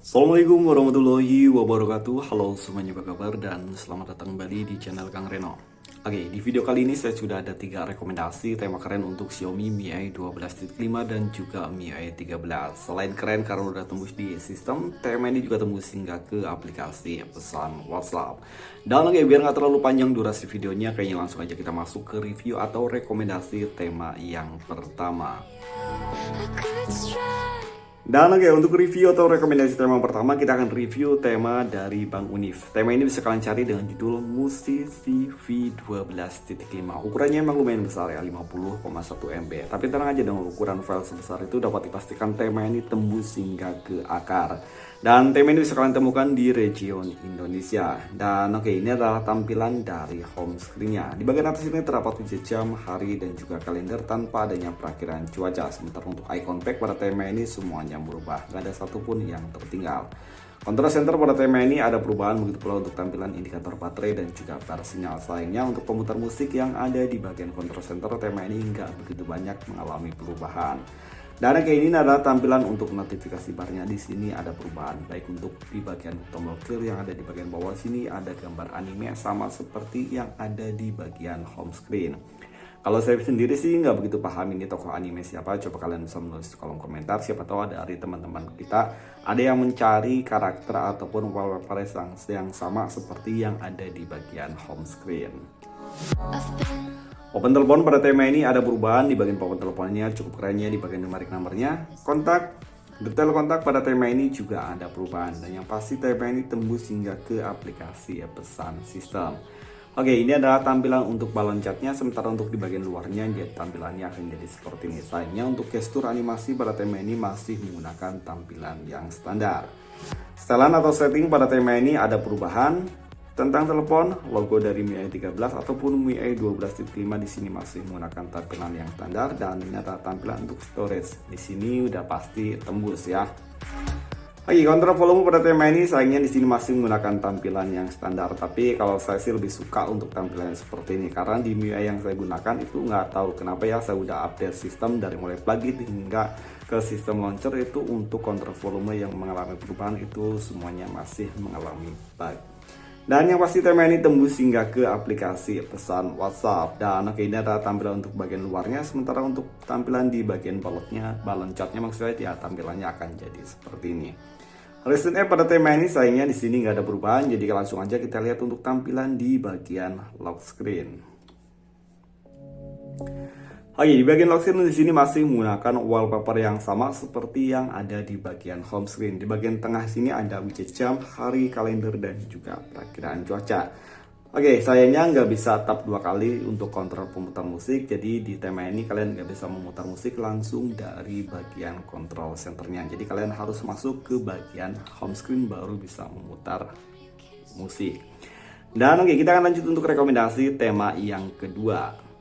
Assalamualaikum warahmatullahi wabarakatuh. Halo semuanya, apa kabar, dan selamat datang kembali di channel Kang Reno. Oke, di video kali ini saya sudah ada 3 rekomendasi tema keren untuk Xiaomi Mi AI 12.5 dan juga Mi AI 13. Selain keren karena udah tembus di sistem, tema ini juga tembus hingga ke aplikasi pesan WhatsApp. Dan oke, biar nggak terlalu panjang durasi videonya, kayaknya langsung aja kita masuk ke review atau rekomendasi tema yang pertama. Dan oke, untuk review atau rekomendasi tema pertama, kita akan review tema dari Bank Univ. Tema ini bisa kalian cari dengan judul Musisi V12.5. Ukurannya emang lumayan besar ya, 50,1 MB. Tapi tenang aja, dengan ukuran file sebesar itu dapat dipastikan tema ini tembus hingga ke akar. Dan tema ini bisa kalian temukan di region Indonesia. Dan oke, ini adalah tampilan dari home screen-nya. Di bagian atas ini terdapat widget jam, hari, dan juga kalender tanpa adanya perakiraan cuaca. Sementara untuk icon pack pada tema ini semuanya berubah, nggak ada satupun yang tertinggal. Control center pada tema ini ada perubahan, begitu pula untuk tampilan indikator baterai dan juga bar sinyal. Sayangnya untuk pemutar musik yang ada di bagian control center tema ini nggak begitu banyak mengalami perubahan. Dan kayak ini adalah tampilan untuk notifikasi barnya. Di sini ada perubahan, baik untuk di bagian tombol clear yang ada di bagian bawah sini ada gambar anime sama seperti yang ada di bagian home screen. Kalau saya sendiri sih nggak begitu paham ini tokoh anime siapa. Coba kalian bisa menulis di kolom komentar. Siapa tahu dari teman-teman kita ada yang mencari karakter ataupun wallpaper yang sama seperti yang ada di bagian home screen. Open telepon pada tema ini ada perubahan di bagian open teleponnya, cukup kerennya di bagian numerik nomornya. Kontak, detail kontak pada tema ini juga ada perubahan, dan yang pasti tema ini tembus hingga ke aplikasi pesan sistem. Oke, ini adalah tampilan untuk balon catnya, sementara untuk di bagian luarnya dia tampilannya akan jadi seperti ini. Sayangnya untuk gestur animasi pada tema ini masih menggunakan tampilan yang standar. Setelan atau setting pada tema ini ada perubahan. Tentang telepon, logo dari Mi AI 13 ataupun Mi AI 12.5 di sini masih menggunakan tampilan yang standar, dan ini adalah tampilan untuk storage. Di sini udah pasti tembus ya. Oke, kontrol volume pada tema ini sayangnya di sini masih menggunakan tampilan yang standar, tapi kalau saya sih lebih suka untuk tampilan seperti ini karena di Mi AI yang saya gunakan itu nggak tahu kenapa ya, saya udah update sistem dari mulai plugin hingga ke sistem launcher itu untuk kontrol volume yang mengalami perubahan itu semuanya masih mengalami bug. Dan yang pasti tema ini tembus hingga ke aplikasi pesan WhatsApp. Dan oke, ini adalah tampilan untuk bagian luarnya. Sementara untuk tampilan di bagian balon catnya maksudnya ya, tampilannya akan jadi seperti ini. Recentnya pada tema ini sayangnya di sini nggak ada perubahan. Jadi langsung aja kita lihat untuk tampilan di bagian lock screen. Oke, di bagian lock screen di sini masih menggunakan wallpaper yang sama seperti yang ada di bagian home screen. Di bagian tengah sini ada widget jam, hari, kalender, dan juga perakiraan cuaca. Oke, sayangnya nggak bisa tap 2 kali untuk kontrol pemutar musik. Jadi di tema ini kalian nggak bisa memutar musik langsung dari bagian control centernya. Jadi kalian harus masuk ke bagian home screen baru bisa memutar musik. Dan oke, kita akan lanjut untuk rekomendasi tema yang kedua.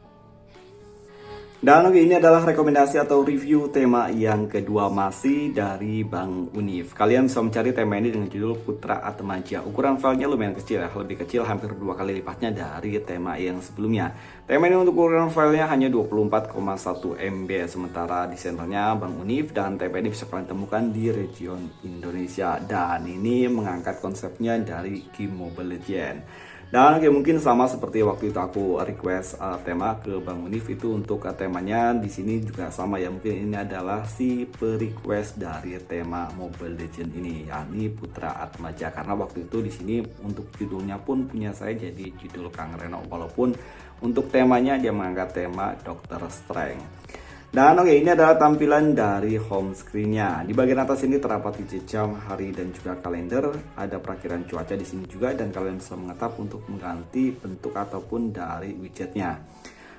Dan oke, ini adalah rekomendasi atau review tema yang kedua masih dari Bank Univ. Kalian bisa mencari tema ini dengan judul Putra Atmaja. Ukuran filenya lumayan kecil ya, lebih kecil hampir 2 kali lipatnya dari tema yang sebelumnya. Tema ini untuk ukuran filenya hanya 24,1 MB, sementara desainernya Bank Univ, dan tema ini bisa kalian temukan di region Indonesia. Dan ini mengangkat konsepnya dari game Mobile Legends. Dan oke, mungkin sama seperti waktu itu aku request tema ke Bang Univ itu untuk temanya di sini juga sama ya. Mungkin ini adalah si request dari tema Mobile Legends ini, yakni Putra Atmaja. Karena waktu itu di sini untuk judulnya pun punya saya jadi judul Kang Reno, walaupun untuk temanya dia mengangkat tema Dr. Strange. Dan oke, ini adalah tampilan dari home screen-nya. Di bagian atas ini terdapat widget jam, hari, dan juga kalender. Ada perakiraan cuaca di sini juga, dan kalian bisa mengetap untuk mengganti bentuk ataupun dari widgetnya.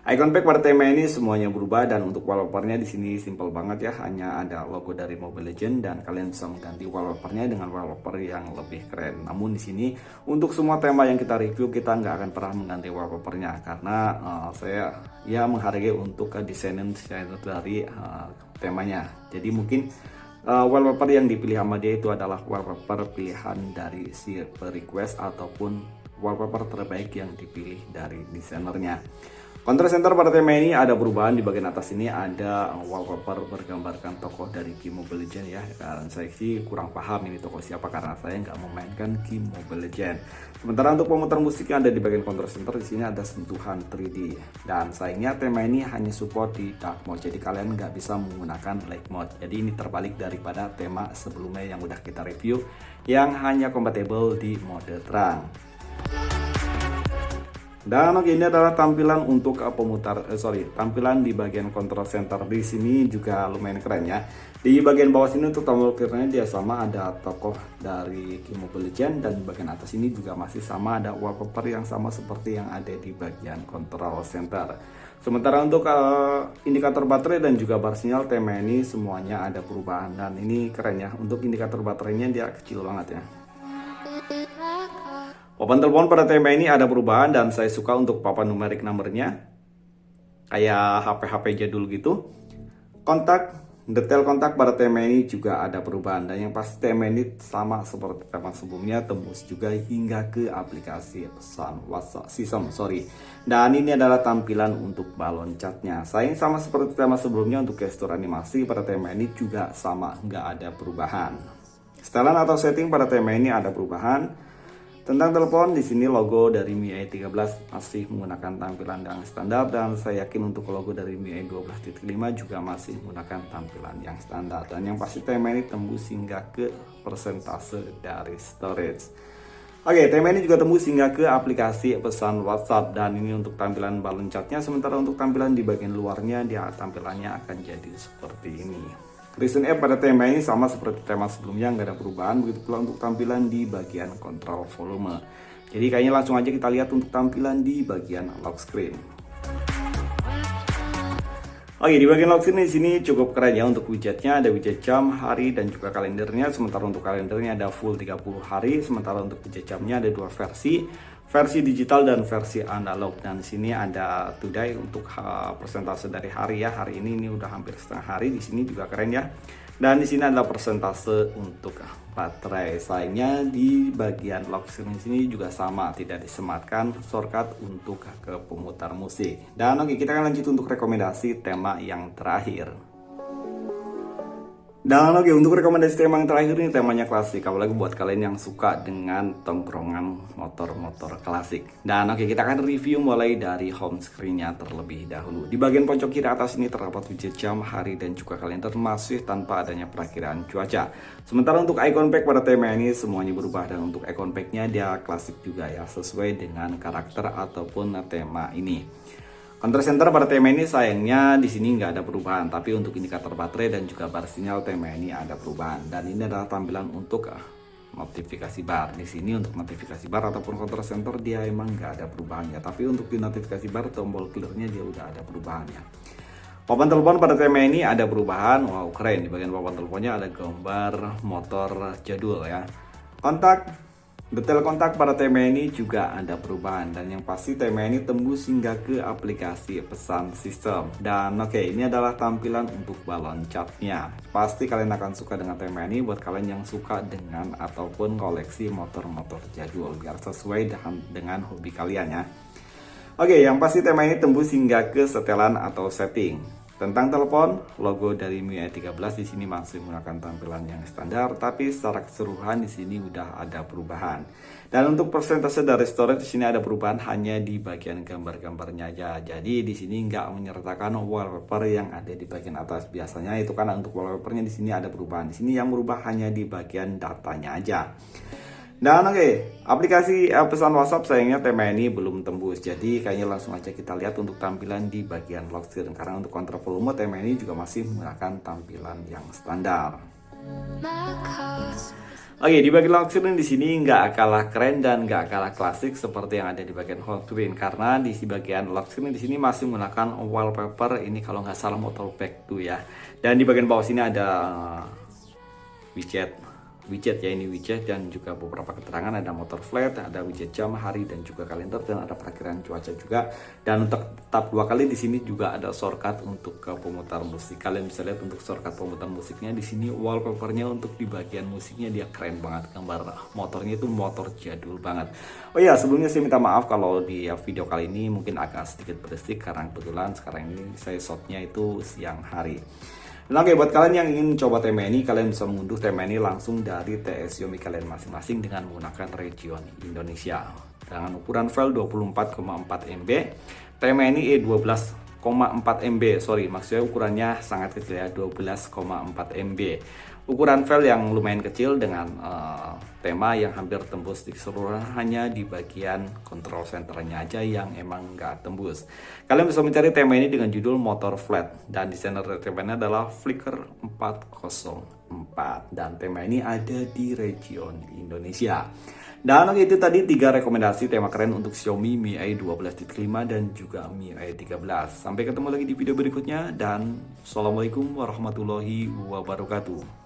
Icon pack pada tema ini semuanya berubah, dan untuk wallpapernya di sini simple banget ya, hanya ada logo dari Mobile Legends, dan kalian bisa mengganti wallpapernya dengan wallpaper yang lebih keren. Namun di sini untuk semua tema yang kita review kita nggak akan pernah mengganti wallpapernya karena saya ya menghargai untuk desainer dari temanya. Jadi mungkin wallpaper yang dipilih sama dia itu adalah wallpaper pilihan dari si request ataupun wallpaper terbaik yang dipilih dari desainernya. Control center pada tema ini ada perubahan. Di bagian atas ini ada wallpaper bergambarkan tokoh dari Game Mobile Legends ya. Dan saya sih kurang paham ini tokoh siapa karena saya nggak memainkan Game Mobile Legends. Sementara untuk pemutar musik yang ada di bagian control center di sini ada sentuhan 3D. Dan sayangnya tema ini hanya support di dark mode, jadi kalian nggak bisa menggunakan light mode. Jadi ini terbalik daripada tema sebelumnya yang udah kita review yang hanya compatible di mode terang. Dan oke, ini adalah tampilan untuk tampilan di bagian control center di sini juga lumayan keren ya. Di bagian bawah sini untuk tombol clearnya dia sama ada tokoh dari Game Mobile Legends, dan di bagian atas ini juga masih sama ada wallpaper yang sama seperti yang ada di bagian control center. Sementara untuk indikator baterai dan juga bar sinyal tema ini semuanya ada perubahan, dan ini keren ya. Untuk indikator baterainya dia kecil banget ya. Papan telepon pada tema ini ada perubahan, dan saya suka untuk papan numerik nomornya kayak HP-HP jadul gitu. Detail kontak pada tema ini juga ada perubahan, dan yang pasti tema ini sama seperti tema sebelumnya, tembus juga hingga ke aplikasi pesan WhatsApp sistem. Dan ini adalah tampilan untuk balon catnya. Sayang sama seperti tema sebelumnya, untuk gestur animasi pada tema ini juga sama, nggak ada perubahan. Setelan atau setting pada tema ini ada perubahan. Tentang telepon, di sini logo dari MIUI 13 masih menggunakan tampilan yang standar, dan saya yakin untuk logo dari MIUI 12.5 juga masih menggunakan tampilan yang standar. Dan yang pasti tema ini tembus hingga ke persentase dari storage. Oke, tema ini juga tembus hingga ke aplikasi pesan WhatsApp, dan ini untuk tampilan balon catnya. Sementara untuk tampilan di bagian luarnya, dia tampilannya akan jadi seperti ini. Recent app pada tema ini sama seperti tema sebelumnya, nggak ada perubahan. Begitu pula untuk tampilan di bagian kontrol volume. Jadi kayaknya langsung aja kita lihat untuk tampilan di bagian lock screen. Oke, di bagian lock screen di sini cukup keren ya. Untuk widgetnya ada widget jam, hari, dan juga kalendernya. Sementara untuk kalendernya ada full 30 hari. Sementara untuk widget jamnya ada dua versi digital dan versi analog. Dan di sini ada today untuk persentase dari hari ya. Hari ini udah hampir setengah hari. Di sini juga keren ya. Dan di sini ada persentase untuk baterai. Sayangnya di bagian lock screen di sini juga sama, tidak disematkan shortcut untuk ke pemutar musik. Dan oke, kita akan lanjut untuk rekomendasi tema yang terakhir. Dan oke, untuk rekomendasi tema yang terakhir ini temanya klasik, apalagi buat kalian yang suka dengan tongkrongan motor-motor klasik. Dan oke, kita akan review mulai dari home screen-nya terlebih dahulu. Di bagian pojok kiri atas ini terdapat widget jam, hari, dan juga kalender masih tanpa adanya perakiraan cuaca. Sementara untuk icon pack pada tema ini semuanya berubah, dan untuk icon pack-nya dia klasik juga ya, sesuai dengan karakter ataupun tema ini. Control center pada tema ini sayangnya di sini nggak ada perubahan, tapi untuk indikator baterai dan juga bar sinyal tema ini ada perubahan. Dan ini adalah tampilan untuk notifikasi bar. Di sini untuk notifikasi bar ataupun control center dia emang nggak ada perubahannya, tapi untuk di notifikasi bar tombol clearnya dia udah ada perubahannya. Papan telepon pada tema ini ada perubahan. Wow, keren. Di bagian papan teleponnya ada gambar motor jadul ya. Detail kontak pada tema ini juga ada perubahan, dan yang pasti tema ini tembus hingga ke aplikasi pesan sistem. Dan oke, ini adalah tampilan untuk balon catnya. Pasti kalian akan suka dengan tema ini buat kalian yang suka dengan ataupun koleksi motor-motor jadul, biar sesuai dengan hobi kalian ya. Oke, yang pasti tema ini tembus hingga ke setelan atau setting. Tentang telepon, logo dari MIUI 13 di sini masih menggunakan tampilan yang standar, tapi secara keseluruhan di sini udah ada perubahan. Dan untuk persentase dari storage di sini ada perubahan hanya di bagian gambar-gambarnya aja. Jadi di sini nggak menyertakan wallpaper yang ada di bagian atas. Biasanya itu karena untuk wallpapernya di sini ada perubahan. Di sini yang berubah hanya di bagian datanya aja. Dan oke, aplikasi pesan WhatsApp sayangnya tema ini belum tembus. Jadi kayaknya langsung aja kita lihat untuk tampilan di bagian lock screen. Karena untuk kontrol volume tema ini juga masih menggunakan tampilan yang standar. Oke, di bagian lock screen di sini nggak kalah keren dan nggak kalah klasik seperti yang ada di bagian home screen. Karena di bagian lock screen di sini masih menggunakan wallpaper ini kalau nggak salah motor back tuh ya. Dan di bagian bawah sini ada widget widget ya, ini widget dan juga beberapa keterangan, ada motor flat, ada widget jam, hari dan juga kalender, dan ada perakiraan cuaca juga. Dan untuk tab 2 kali di sini juga ada shortcut untuk ke pemutar musik. Kalian bisa lihat untuk shortcut pemutar musiknya di sini, wallpapernya untuk di bagian musiknya dia keren banget, gambar motornya itu motor jadul banget. Oh iya, sebelumnya saya minta maaf kalau di video kali ini mungkin agak sedikit berisik karena kebetulan sekarang ini saya shotnya itu siang hari. Nah, oke, buat kalian yang ingin coba tema ini, kalian bisa mengunduh tema ini langsung dari TS Xiaomi kalian masing-masing dengan menggunakan region Indonesia. Dengan ukuran file 24,4 MB, tema ini 12,4 MB, sorry, maksudnya ukurannya sangat kecil ya, 12,4 MB. Ukuran file yang lumayan kecil dengan tema yang hampir tembus di keseluruhan, hanya di bagian control centernya aja yang emang nggak tembus. Kalian bisa mencari tema ini dengan judul motor flat dan desainer temanya adalah Flicker 404 dan tema ini ada di region Indonesia. Dan oke, itu tadi 3 rekomendasi tema keren untuk Xiaomi MIUI 12.5 dan juga MIUI 13. Sampai ketemu lagi di video berikutnya dan Assalamualaikum warahmatullahi wabarakatuh.